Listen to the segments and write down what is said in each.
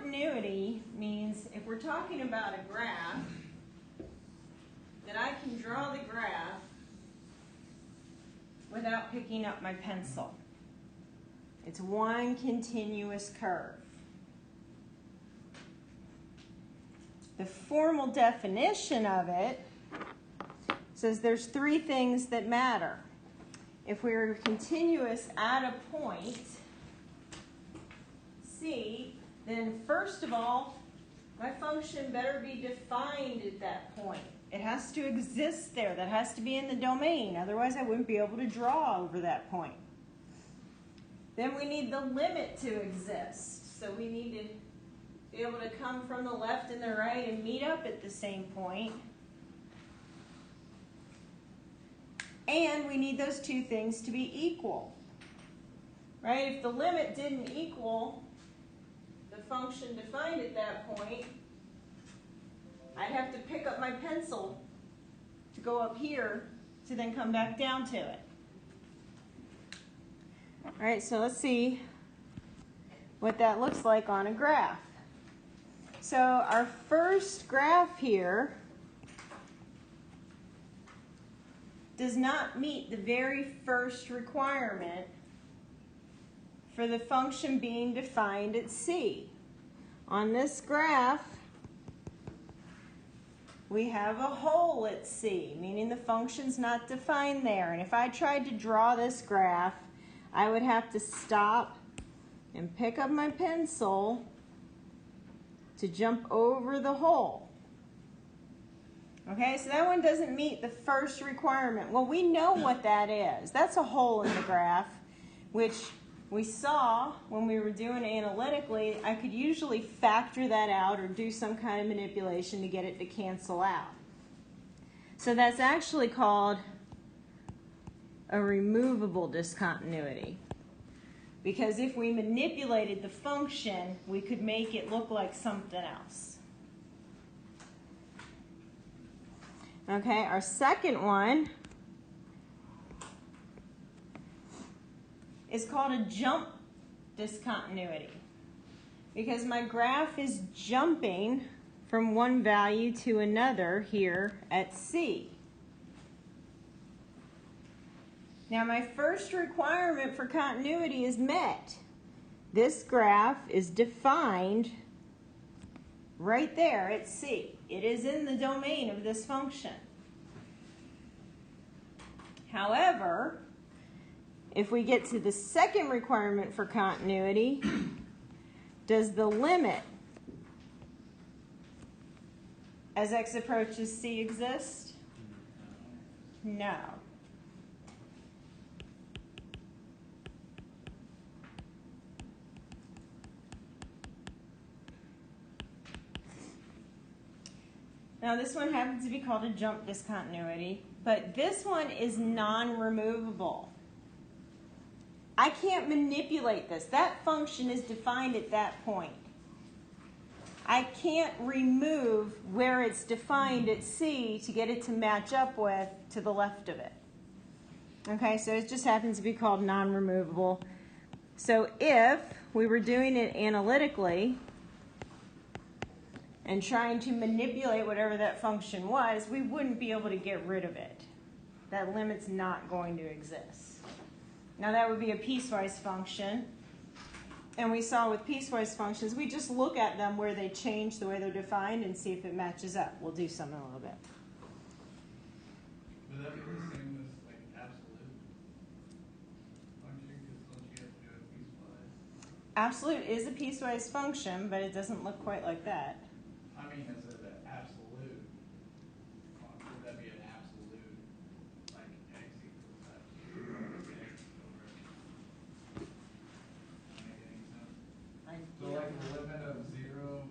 Discontinuity means if we're talking about a graph, that I can draw the graph without picking up my pencil. It's one continuous curve. The formal definition of it says there's three things that matter. If we're continuous at a point, C, then first of all, my function better be defined at that point. It has to exist there. That has to be in the domain. Otherwise, I wouldn't be able to draw over that point. Then we need the limit to exist. So we need to be able to come from the left and the right and meet up at the same point. And we need those two things to be equal. Right? If the limit didn't equal the function defined at that point, I'd have to pick up my pencil to go up here to then come back down to it. All right, so let's see what that looks like on a graph. So our first graph here does not meet the very first requirement for the function being defined at C. On this graph, we have a hole at C, meaning the function's not defined there. And if I tried to draw this graph, I would have to stop and pick up my pencil to jump over the hole. Okay, so that one doesn't meet the first requirement. Well, we know what that is. That's a hole in the graph, which we saw when we were doing it analytically. I could usually factor that out or do some kind of manipulation to get it to cancel out. So that's actually called a removable discontinuity. Because if we manipulated the function, we could make it look like something else. Okay, our second one is called a jump discontinuity, because my graph is jumping from one value to another here at C. Now my first requirement for continuity is met. This graph is defined right there at C. It is in the domain of this function. However, if we get to the second requirement for continuity, does the limit as x approaches C exist? No. Now this one happens to be called a jump discontinuity, but this one is non-removable. I can't manipulate this. That function is defined at that point. I can't remove where it's defined at C to get it to match up with to the left of it. Okay, so it just happens to be called non-removable. So if we were doing it analytically and trying to manipulate whatever that function was, we wouldn't be able to get rid of it. That limit's not going to exist. Now that would be a piecewise function. And we saw with piecewise functions, we just look at them where they change the way they're defined and see if it matches up. We'll do some in a little bit. Would that be the same as like absolute function? Because don't you have to do it piecewise? Absolute is a piecewise function, but it doesn't look quite like that. I mean, as an absolute function, would that be an absolute, like x equals absolute, x over? Does that make any sense? So like the limit of 0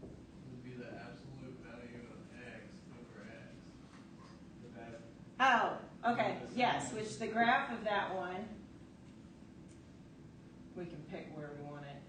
would be the absolute value of x over x. Would that? Oh, okay, yes, which the graph of that one, we can pick where we want it.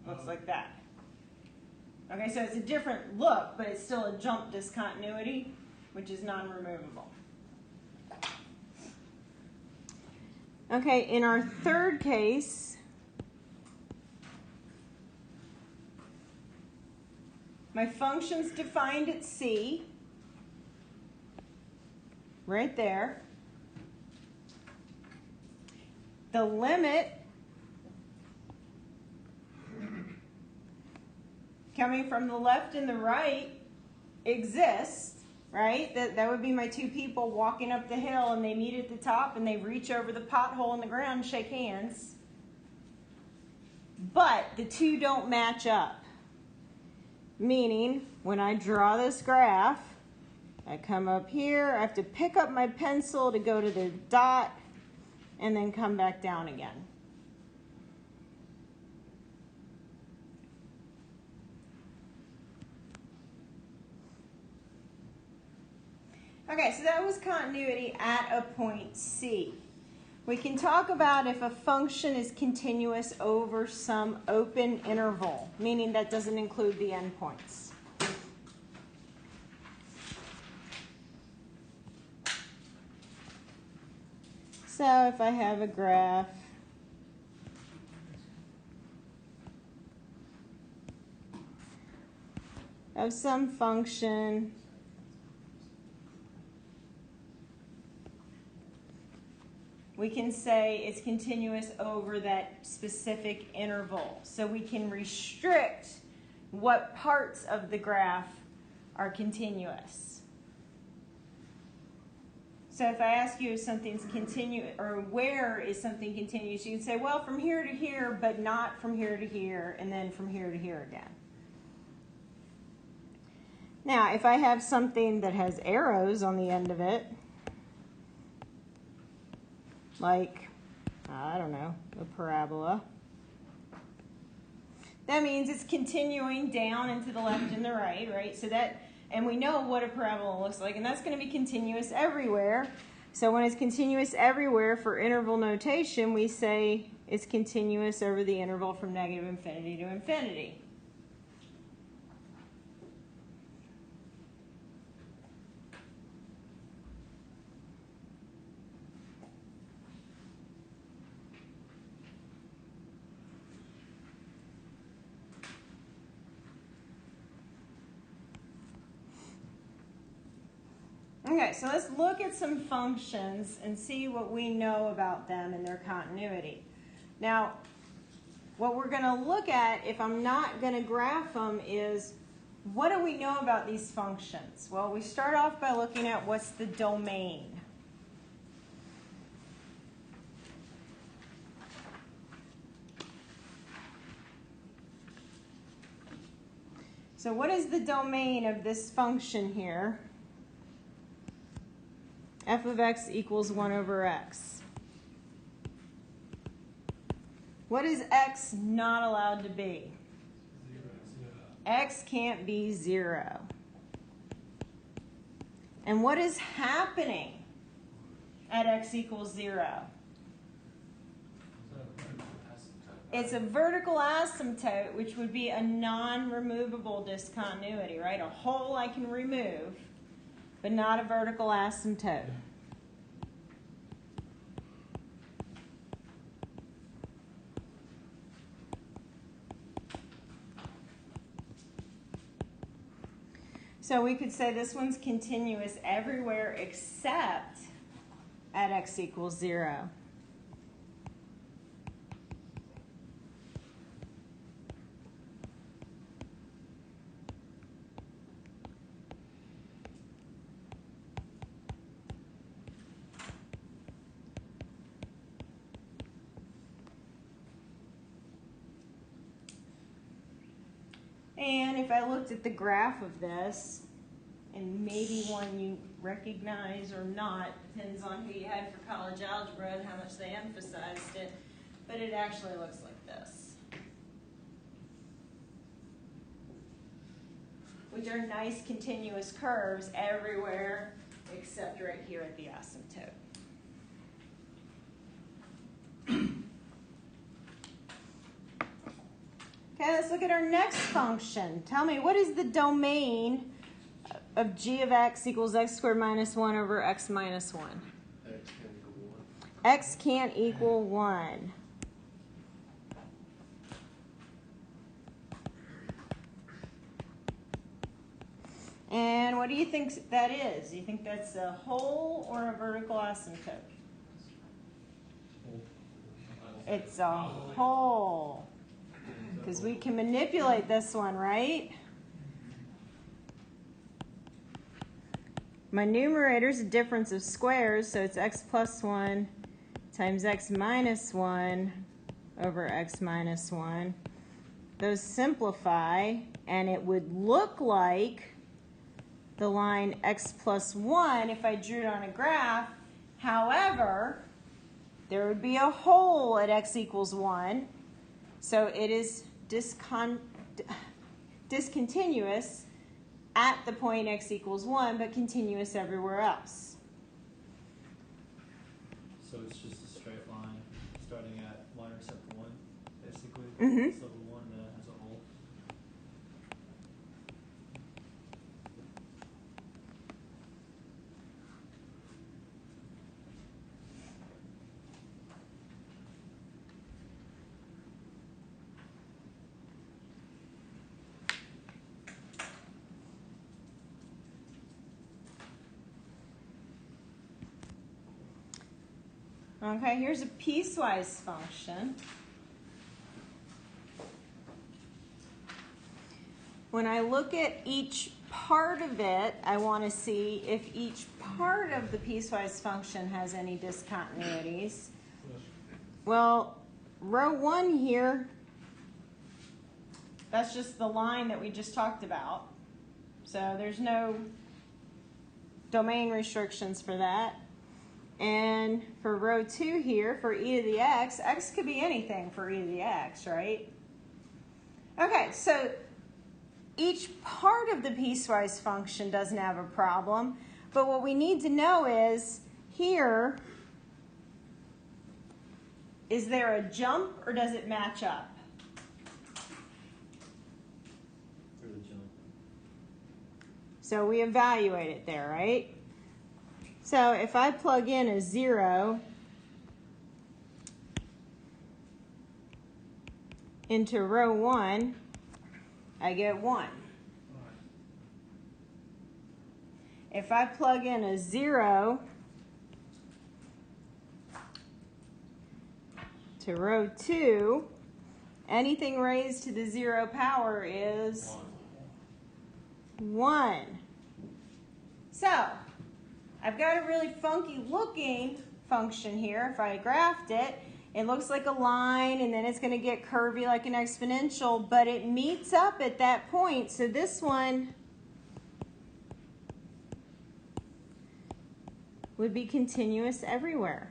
Looks like that. Okay, so it's a different look, but it's still a jump discontinuity, which is non-removable. Okay, in our third case, my function's defined at C, right there. The limit coming from the left and the right exists, right? That would be my two people walking up the hill and they meet at the top and they reach over the pothole in the ground and shake hands. But the two don't match up. Meaning, when I draw this graph, I come up here, I have to pick up my pencil to go to the dot and then come back down again. Okay, so that was continuity at a point C. We can talk about if a function is continuous over some open interval, meaning that doesn't include the endpoints. So if I have a graph of some function we can say it's continuous over that specific interval. So we can restrict what parts of the graph are continuous. So if I ask you if something's continuous, or where is something continuous, you can say, well, from here to here, but not from here to here, and then from here to here again. Now, if I have something that has arrows on the end of it, like, I don't know, a parabola, that means it's continuing down and to the left and the right, right? So that, and we know what a parabola looks like, and that's going to be continuous everywhere. So when it's continuous everywhere for interval notation, we say it's continuous over the interval from negative infinity to infinity. Okay, so let's look at some functions and see what we know about them and their continuity. Now, what we're going to look at, if I'm not going to graph them, is what do we know about these functions? Well, we start off by looking at what's the domain. So what is the domain of this function here? F of x equals 1 over x. What is x not allowed to be? 0. X can't be 0. And what is happening at x equals 0? It's a vertical asymptote, which would be a non-removable discontinuity, right? A hole I can remove, but not a vertical asymptote. So we could say this one's continuous everywhere except at x equals 0. And if I looked at the graph of this, and maybe one you recognize or not, depends on who you had for college algebra and how much they emphasized it, but it actually looks like this. Which are nice continuous curves everywhere except right here at the asymptote. Okay, let's look at our next function. Tell me, what is the domain of g of x equals x squared minus 1 over x minus 1? X can equal 1. X can't equal 1. And what do you think that is? Do you think that's a whole or a vertical asymptote? It's a whole. Because we can manipulate this one, right? My numerator is a difference of squares, so it's x plus 1 times x minus 1 over x minus 1. Those simplify, and it would look like the line x plus 1 if I drew it on a graph. However, there would be a hole at x equals 1, so it is discontinuous at the point x equals 1, but continuous everywhere else. So it's just a straight line starting at 1 except for 1, basically. Mm-hmm. So the one has a hole. Okay, here's a piecewise function. When I look at each part of it, I want to see if each part of the piecewise function has any discontinuities. Well, row 1 here, that's just the line that we just talked about. So there's no domain restrictions for that. And for row 2 here, for e to the x could be anything for e to the x, right? Okay, so each part of the piecewise function doesn't have a problem, but what we need to know is, here, is there a jump or does it match up? For the jump. So we evaluate it there, right? So if I plug in a 0 into row 1, I get 1. If I plug in a 0 to row 2, anything raised to the 0 power is 1. So I've got a really funky looking function here. If I graphed it, it looks like a line and then it's going to get curvy like an exponential, but it meets up at that point. So this one would be continuous everywhere.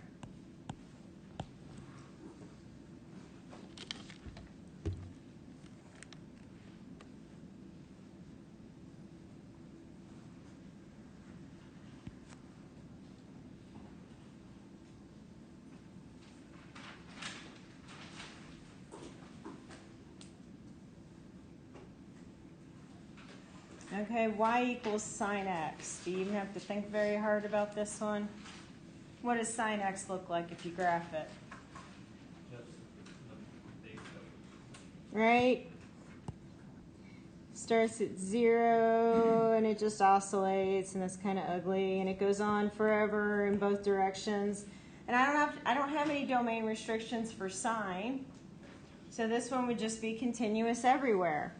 Okay, y equals sine x. Do you even have to think very hard about this one? What does sine x look like if you graph it? Just the base of Right? Starts at 0 and it just oscillates and it's kind of ugly and it goes on forever in both directions. And I don't have any domain restrictions for sine. So this one would just be continuous everywhere.